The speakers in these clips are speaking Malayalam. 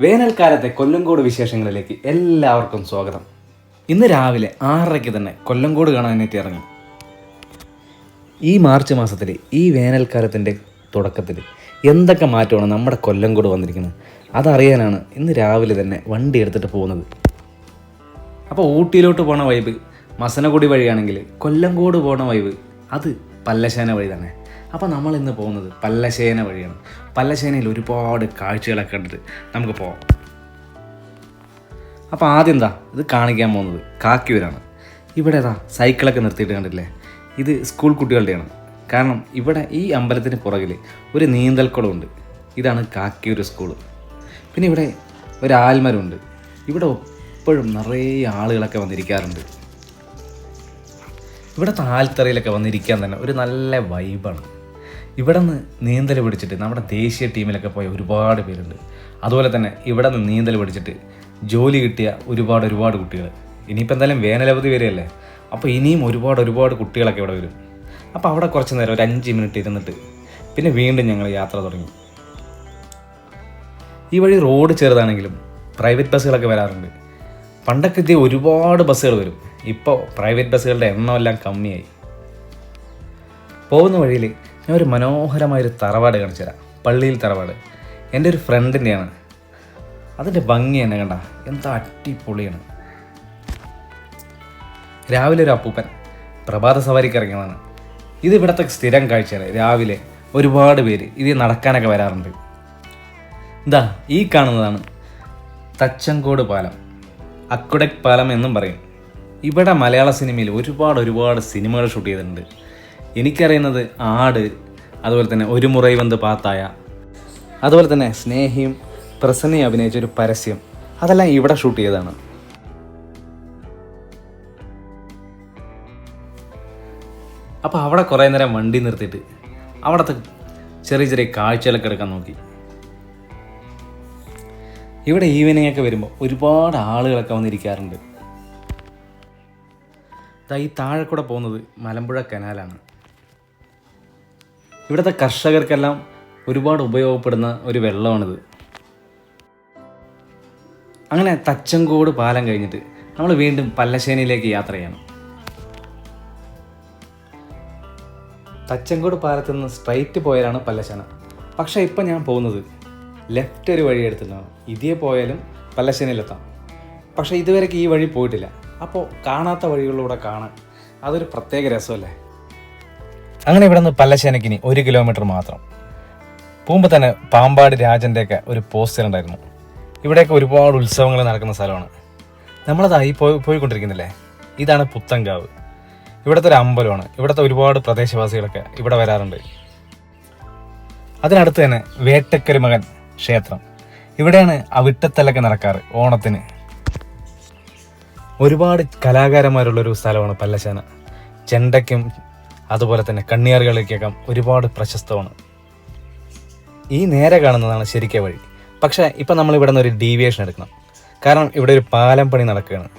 വേനൽക്കാലത്തെ കൊല്ലങ്കോട് വിശേഷങ്ങളിലേക്ക് എല്ലാവർക്കും സ്വാഗതം. ഇന്ന് രാവിലെ 6:30 തന്നെ കൊല്ലങ്കോട് കാണാനായിട്ട് ഇറങ്ങി. ഈ മാർച്ച് മാസത്തിൽ ഈ വേനൽക്കാലത്തിൻ്റെ തുടക്കത്തിൽ എന്തൊക്കെ മാറ്റമാണ് നമ്മുടെ കൊല്ലങ്കോട് വന്നിരിക്കുന്നത് അതറിയാനാണ് ഇന്ന് രാവിലെ തന്നെ വണ്ടി എടുത്തിട്ട് പോകുന്നത്. അപ്പോൾ ഊട്ടിയിലോട്ട് പോണ വൈബ് മസനഗുഡി വഴിയാണെങ്കിൽ കൊല്ലങ്കോട് പോണ വൈബ് അത് പല്ലശ്ശേന വഴി തന്നെ. അപ്പോൾ നമ്മൾ ഇന്ന് പോകുന്നത് പല്ലശ്ശേന വഴിയാണ്. പല്ലശ്ശേനയിൽ ഒരുപാട് കാഴ്ചകളൊക്കെ കണ്ടിട്ട് നമുക്ക് പോകാം. അപ്പോൾ ആദ്യം ഇത് കാണിക്കാൻ പോകുന്നത് കാക്കിയൂരാണ്. ഇവിടെ സൈക്കിളൊക്കെ നിർത്തിയിട്ട് കണ്ടില്ലേ, ഇത് സ്കൂൾ കുട്ടികളുടെയാണ്. കാരണം ഇവിടെ ഈ അമ്പലത്തിന് പുറകിൽ ഒരു നീന്തൽക്കുളമുണ്ട്. ഇതാണ് കാക്കിയൂർ സ്കൂൾ. പിന്നെ ഇവിടെ ഒരു ആൽമരമുണ്ട്. ഇവിടെ എപ്പോഴും നിറയെ ആളുകളൊക്കെ വന്നിരിക്കാറുണ്ട്. ഇവിടുത്തെ ആൽത്തറയിലൊക്കെ വന്നിരിക്കാൻ തന്നെ ഒരു നല്ല വൈബാണ്. ഇവിടെ നിന്ന് നീന്തൽ പിടിച്ചിട്ട് നമ്മുടെ ദേശീയ ടീമിലൊക്കെ പോയ ഒരുപാട് പേരുണ്ട്. അതുപോലെ തന്നെ ഇവിടെ നിന്ന് നീന്തൽ പിടിച്ചിട്ട് ജോലി കിട്ടിയ ഒരുപാട് കുട്ടികൾ. ഇനിയിപ്പോൾ എന്തായാലും വേനലവധി വരെയല്ലേ, അപ്പോൾ ഇനിയും ഒരുപാട് കുട്ടികളൊക്കെ ഇവിടെ വരും. അപ്പോൾ അവിടെ കുറച്ച് നേരം ഒരു 5 മിനിറ്റ് ഇരുന്നിട്ട് പിന്നെ വീണ്ടും ഞങ്ങൾ യാത്ര തുടങ്ങി. ഈ വഴി റോഡ് ചെറുതാണെങ്കിലും പ്രൈവറ്റ് ബസ്സുകളൊക്കെ വരാറുണ്ട്. പണ്ടൊക്കെ ഇത് ഒരുപാട് ബസ്സുകൾ വരും. ഇപ്പോൾ പ്രൈവറ്റ് ബസ്സുകളുടെ എണ്ണമെല്ലാം കമ്മിയായി. പോകുന്ന വഴിയിൽ ഞാൻ ഒരു മനോഹരമായൊരു തറവാട് കാണിച്ചു തരാം. പള്ളിയിൽ തറവാട് എൻ്റെ ഒരു ഫ്രണ്ടിൻ്റെയാണ്. അതിൻ്റെ ഭംഗി തന്നെ കണ്ട എന്താ അടിപൊളിയാണ്. രാവിലെ ഒരു അപ്പൂപ്പൻ പ്രഭാത സവാരിക്ക് ഇറങ്ങിയതാണ്. ഇത് ഇവിടുത്തെ സ്ഥിരം കാഴ്ചയാണ്. രാവിലെ ഒരുപാട് പേര് ഇത് നടക്കാനൊക്കെ വരാറുണ്ട്. ഈ കാണുന്നതാണ് തച്ചങ്കോട് പാലം, അക്വഡക്ട് പാലം എന്നും പറയും. ഇവിടെ മലയാള സിനിമയിൽ ഒരുപാട് സിനിമകൾ ഷൂട്ട് ചെയ്തിട്ടുണ്ട്. എനിക്കറിയുന്നത് ആട്, അതുപോലെ തന്നെ ഒരു മുറൈ വന്ന് പാത്തായ, അതുപോലെ തന്നെ സ്നേഹിയും പ്രസന്നയും അഭിനയിച്ച ഒരു പരസ്യം, അതെല്ലാം ഇവിടെ ഷൂട്ട് ചെയ്തതാണ്. അപ്പോൾ അവിടെ കുറേ നേരം വണ്ടി നിർത്തിയിട്ട് അവിടുത്തെ ചെറിയ കാഴ്ചകളൊക്കെ എടുക്കാൻ നോക്കി. ഇവിടെ ഈവനിങ് ഒക്കെ വരുമ്പോൾ ഒരുപാട് ആളുകളൊക്കെ വന്നിരിക്കാറുണ്ട്. ഈ താഴെ കൂടെ പോകുന്നത് മലമ്പുഴ കനാലാണ്. ഇവിടുത്തെ കർഷകർക്കെല്ലാം ഒരുപാട് ഉപയോഗപ്പെടുന്ന ഒരു വെള്ളമാണിത്. അങ്ങനെ തച്ചങ്കോട് പാലം കഴിഞ്ഞിട്ട് നമ്മൾ വീണ്ടും പല്ലശ്ശേനയിലേക്ക് യാത്ര ചെയ്യണം. തച്ചങ്കോട് പാലത്ത് നിന്ന് സ്ട്രൈറ്റ് പോയാലാണ് പല്ലശ്ശേന. പക്ഷേ ഇപ്പം ഞാൻ പോകുന്നത് ലെഫ്റ്റ് ഒരു വഴി എടുത്തിട്ടാണ്. ഇതേ പോയാലും പല്ലശ്ശേനയിലെത്താം. പക്ഷേ ഇതുവരെയ്ക്ക് ഈ വഴി പോയിട്ടില്ല. അപ്പോൾ കാണാത്ത വഴികളിലൂടെ കാണാൻ അതൊരു പ്രത്യേക രസമല്ലേ. അങ്ങനെ ഇവിടെ നിന്ന് പല്ലശ്ശേനക്കിനി 1 കിലോമീറ്റർ മാത്രം. പോകുമ്പോൾ തന്നെ പാമ്പാടി രാജൻ്റെയൊക്കെ ഒരു പോസ്റ്റർ ഉണ്ടായിരുന്നു. ഇവിടെയൊക്കെ ഒരുപാട് ഉത്സവങ്ങൾ നടക്കുന്ന സ്ഥലമാണ്. നമ്മളതായി പോയിക്കൊണ്ടിരിക്കുന്നില്ലേ, ഇതാണ് പുത്തൻകാവ്. ഇവിടുത്തെ ഒരു അമ്പലമാണ്. ഇവിടുത്തെ ഒരുപാട് പ്രദേശവാസികളൊക്കെ ഇവിടെ വരാറുണ്ട്. അതിനടുത്ത് തന്നെ വേട്ടക്കരുമകൻ ക്ഷേത്രം. ഇവിടെയാണ് അവിട്ടത്തലൊക്കെ നടക്കാറ് ഓണത്തിന്. ഒരുപാട് കലാകാരന്മാരുള്ളൊരു സ്ഥലമാണ് പല്ലശ്ശേന. ചെണ്ടയ്ക്കും അതുപോലെ തന്നെ കണ്ണിയാറുകളിലേക്കൊക്കെ ഒരുപാട് പ്രശസ്തമാണ്. ഈ നേരെ കാണുന്നതാണ് ശരിക്കേ വഴി. പക്ഷേ ഇപ്പം നമ്മൾ ഇവിടെ നിന്ന് ഒരു ഡീവിയേഷൻ എടുക്കണം. കാരണം ഇവിടെ ഒരു പാലം പണി നടക്കുകയാണ്.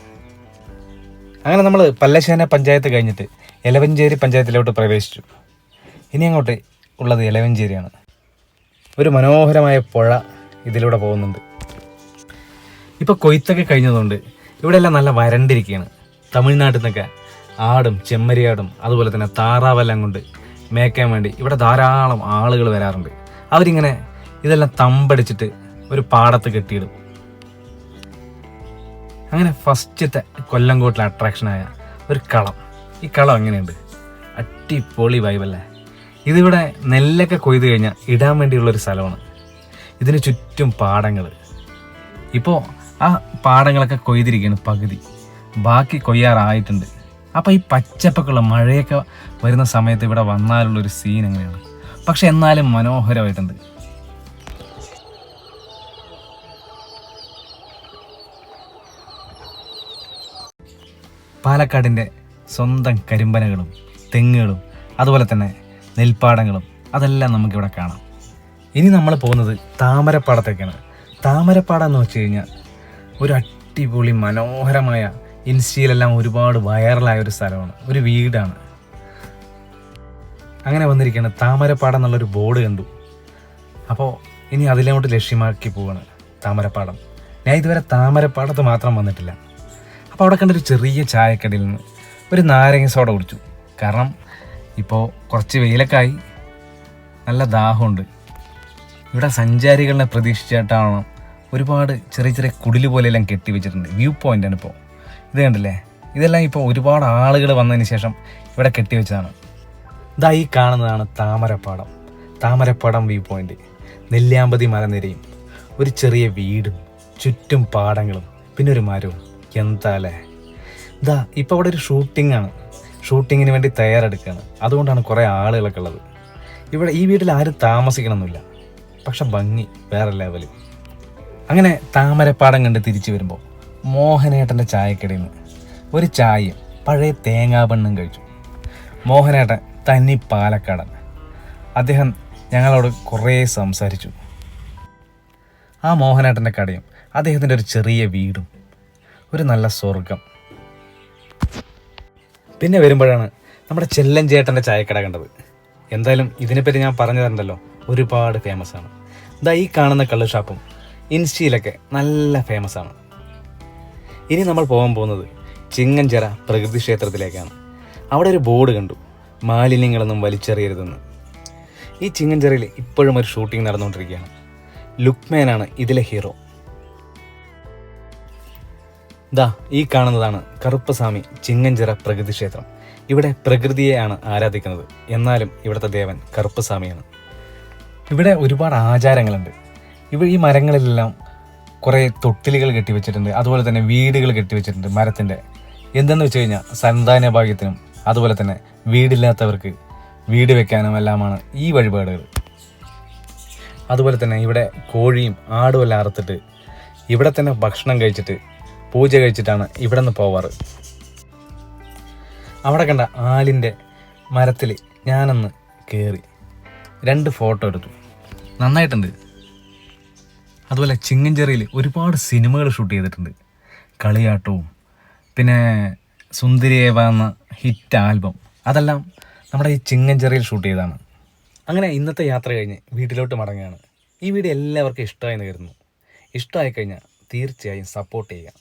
അങ്ങനെ നമ്മൾ പല്ലശ്ശേന പഞ്ചായത്ത് കഴിഞ്ഞിട്ട് എലവഞ്ചേരി പഞ്ചായത്തിലോട്ട് പ്രവേശിച്ചു. ഇനി അങ്ങോട്ട് ഉള്ളത് എലവഞ്ചേരിയാണ്. ഒരു മനോഹരമായ പുഴ ഇതിലൂടെ പോകുന്നുണ്ട്. ഇപ്പോൾ കൊയ്ത്തൊക്കെ കഴിഞ്ഞതുകൊണ്ട് ഇവിടെ എല്ലാം നല്ല വരണ്ടിരിക്കുകയാണ്. തമിഴ്നാട്ടിൽ നിന്നൊക്കെ ആടും ചെമ്മരിയാടും അതുപോലെ തന്നെ താറാവെല്ലാം കൊണ്ട് മേയ്ക്കാൻ വേണ്ടി ഇവിടെ ധാരാളം ആളുകൾ വരാറുണ്ട്. അവരിങ്ങനെ ഇതെല്ലാം തമ്പടിച്ചിട്ട് ഒരു പാടത്ത് കെട്ടിയിടും. അങ്ങനെ ഫസ്റ്റത്തെ കൊല്ലങ്കോട്ടിലെ അട്രാക്ഷനായ ഒരു കളം. ഈ കളം എങ്ങനെയുണ്ട്, അടിപൊളി വൈബല്ലേ. ഇതിവിടെ നെല്ലൊക്കെ കൊയ്ത് കഴിഞ്ഞാൽ ഇടാൻ വേണ്ടിയുള്ളൊരു സ്ഥലമാണ്. ഇതിന് ചുറ്റും പാടങ്ങൾ. ഇപ്പോൾ ആ പാടങ്ങളൊക്കെ കൊയ്തിരിക്കുകയാണ് പകുതി, ബാക്കി കൊയ്യാറായിട്ടുണ്ട്. അപ്പോൾ ഈ പച്ചപ്പൊക്കെയുള്ള മഴയൊക്കെ വരുന്ന സമയത്ത് ഇവിടെ വന്നാലുള്ളൊരു സീൻ എങ്ങനെയാണ്, പക്ഷെ എന്നാലും മനോഹരമായിട്ടുണ്ട്. പാലക്കാടിൻ്റെ സ്വന്തം കരിമ്പനകളും തെങ്ങുകളും അതുപോലെ തന്നെ നെൽപ്പാടങ്ങളും അതെല്ലാം നമുക്കിവിടെ കാണാം. ഇനി നമ്മൾ പോകുന്നത് താമരപ്പാടത്തേക്കാണ്. താമരപ്പാടം എന്ന് വെച്ച് കഴിഞ്ഞാൽ ഒരു അടിപൊളി മനോഹരമായ ഇൻസ്റ്റയിലെല്ലാം ഒരുപാട് വൈറലായ ഒരു സ്ഥലമാണ്, ഒരു വീടാണ്. അങ്ങനെ വന്നിരിക്കുകയാണ് താമരപ്പാടം എന്നുള്ളൊരു ബോർഡ് കണ്ടു. അപ്പോൾ ഇനി അതിലോട്ട് ലക്ഷ്യമാക്കി പോവാണ്. താമരപ്പാടം. ഞാൻ ഇതുവരെ താമരപ്പാടത്ത് മാത്രം വന്നിട്ടില്ല. അപ്പോൾ അവിടെ കണ്ടൊരു ചെറിയ ചായക്കടയിൽ നിന്ന് ഒരു നാരങ്ങ സോഡ കുടിച്ചു. കാരണം ഇപ്പോൾ കുറച്ച് വെയിലൊക്കെ ആയി, നല്ല ദാഹമുണ്ട്. ഇവിടെ സഞ്ചാരികളെ പ്രതീക്ഷിച്ചിട്ടാണ് ഒരുപാട് ചെറിയ ചെറിയ കുടില് പോലെയെല്ലാം കെട്ടിവെച്ചിട്ടുണ്ട്. വ്യൂ പോയിൻ്റാണ് ഇപ്പോൾ. ഇത് കണ്ടില്ലേ, ഇതെല്ലാം ഇപ്പോൾ ഒരുപാട് ആളുകൾ വന്നതിന് ശേഷം ഇവിടെ കെട്ടിവെച്ചതാണ്. ഇതാ ഈ കാണുന്നതാണ് താമരപ്പാടം. Thamarappadam view point. നെല്ലിയാമ്പതി മലനിരയും ഒരു ചെറിയ വീടും ചുറ്റും പാടങ്ങളും പിന്നെ ഒരു മരവും. എന്താ അല്ലേ. ഇതാ ഇപ്പോൾ അവിടെ ഒരു ഷൂട്ടിങ്ങാണ്. ഷൂട്ടിങ്ങിന് വേണ്ടി തയ്യാറെടുക്കുകയാണ്. അതുകൊണ്ടാണ് കുറേ ആളുകളൊക്കെ ഉള്ളത്. ഇവിടെ ഈ വീട്ടിൽ ആരും താമസിക്കണമെന്നില്ല, പക്ഷെ ഭംഗി വേറെ ലെവല്. അങ്ങനെ താമരപ്പാടം കണ്ട് തിരിച്ചു വരുമ്പോൾ മോഹനേട്ടൻ്റെ ചായക്കടയിൽ നിന്ന് ഒരു ചായയും പഴയ തേങ്ങാബണ്ണും കഴിച്ചു. മോഹനേട്ടൻ തനി പാലക്കാടൻ. അദ്ദേഹം ഞങ്ങളോട് കുറേ സംസാരിച്ചു. ആ മോഹനേട്ടൻ്റെ കടയും അദ്ദേഹത്തിൻ്റെ ഒരു ചെറിയ വീടും ഒരു നല്ല സ്വർഗം. പിന്നെ വരുമ്പോഴാണ് നമ്മുടെ ചെല്ലൻ ചേട്ടൻ്റെ ചായക്കട കണ്ടത്. എന്തായാലും ഇതിനെപ്പറ്റി ഞാൻ പറഞ്ഞു തരണ്ടല്ലോ, ഒരുപാട് ഫേമസ് ആണ്. ഇതാ ഈ കാണുന്ന കള്ള് ഷാപ്പും ഇൻസ്റ്റയിലൊക്കെ നല്ല ഫേമസ് ആണ്. ഇനി നമ്മൾ പോകാൻ പോകുന്നത് ചിങ്ങഞ്ചിറ പ്രകൃതി ക്ഷേത്രത്തിലേക്കാണ്. അവിടെ ഒരു ബോർഡ് കണ്ടു, മാലിന്യങ്ങളൊന്നും വലിച്ചെറിയരുതെന്ന്. ഈ ചിങ്ങഞ്ചിറയിൽ ഇപ്പോഴും ഒരു ഷൂട്ടിംഗ് നടന്നുകൊണ്ടിരിക്കുകയാണ്. ലുക്മാനാണ് ഇതിലെ ഹീറോ. ദാ ഈ കാണുന്നതാണ് കറുപ്പസ്വാമി ചിങ്ങഞ്ചിറ പ്രകൃതി ക്ഷേത്രം. ഇവിടെ പ്രകൃതിയെയാണ് ആരാധിക്കുന്നത്, എന്നാലും ഇവിടുത്തെ ദേവൻ കറുപ്പസ്വാമിയാണ്. ഇവിടെ ഒരുപാട് ആചാരങ്ങളുണ്ട്. ഈ മരങ്ങളിലെല്ലാം കുറേ തൊട്ടിലുകൾ കെട്ടിവെച്ചിട്ടുണ്ട്, അതുപോലെ തന്നെ വീടുകൾ കെട്ടിവെച്ചിട്ടുണ്ട് മരത്തിൻ്റെ. എന്തെന്ന് വെച്ച് കഴിഞ്ഞാൽ സന്താന ഭാഗ്യത്തിനും അതുപോലെ തന്നെ വീടില്ലാത്തവർക്ക് വീട് വെക്കാനും എല്ലാമാണ് ഈ വഴിപാടുകൾ. അതുപോലെ തന്നെ ഇവിടെ കോഴിയും ആടും എല്ലാം അറുത്തിട്ട് ഇവിടെ തന്നെ ഭക്ഷണം കഴിച്ചിട്ട് പൂജ കഴിച്ചിട്ടാണ് ഇവിടെ നിന്ന് പോവാറ്. അവിടെ കണ്ട ആലിൻ്റെ മരത്തിൽ ഞാനൊന്ന് കയറി 2 ഫോട്ടോ എടുത്തു. നന്നായിട്ടുണ്ട്. അതുപോലെ ചിങ്ങഞ്ചിറയിൽ ഒരുപാട് സിനിമകൾ ഷൂട്ട് ചെയ്തിട്ടുണ്ട്. കളിയാട്ടവും പിന്നെ സുന്ദരിയേവ എന്ന ഹിറ്റ് ആൽബം, അതെല്ലാം നമ്മുടെ ഈ ചിങ്ങഞ്ചിറയിൽ ഷൂട്ട് ചെയ്തതാണ്. അങ്ങനെ ഇന്നത്തെ യാത്ര കഴിഞ്ഞ് വീട്ടിലോട്ട് മടങ്ങുകയാണ്. ഈ വീഡിയോ എല്ലാവർക്കും ഇഷ്ടമായെന്ന് കരുതുന്നു. ഇഷ്ടമായി കഴിഞ്ഞാൽ തീർച്ചയായും സപ്പോർട്ട് ചെയ്യുക.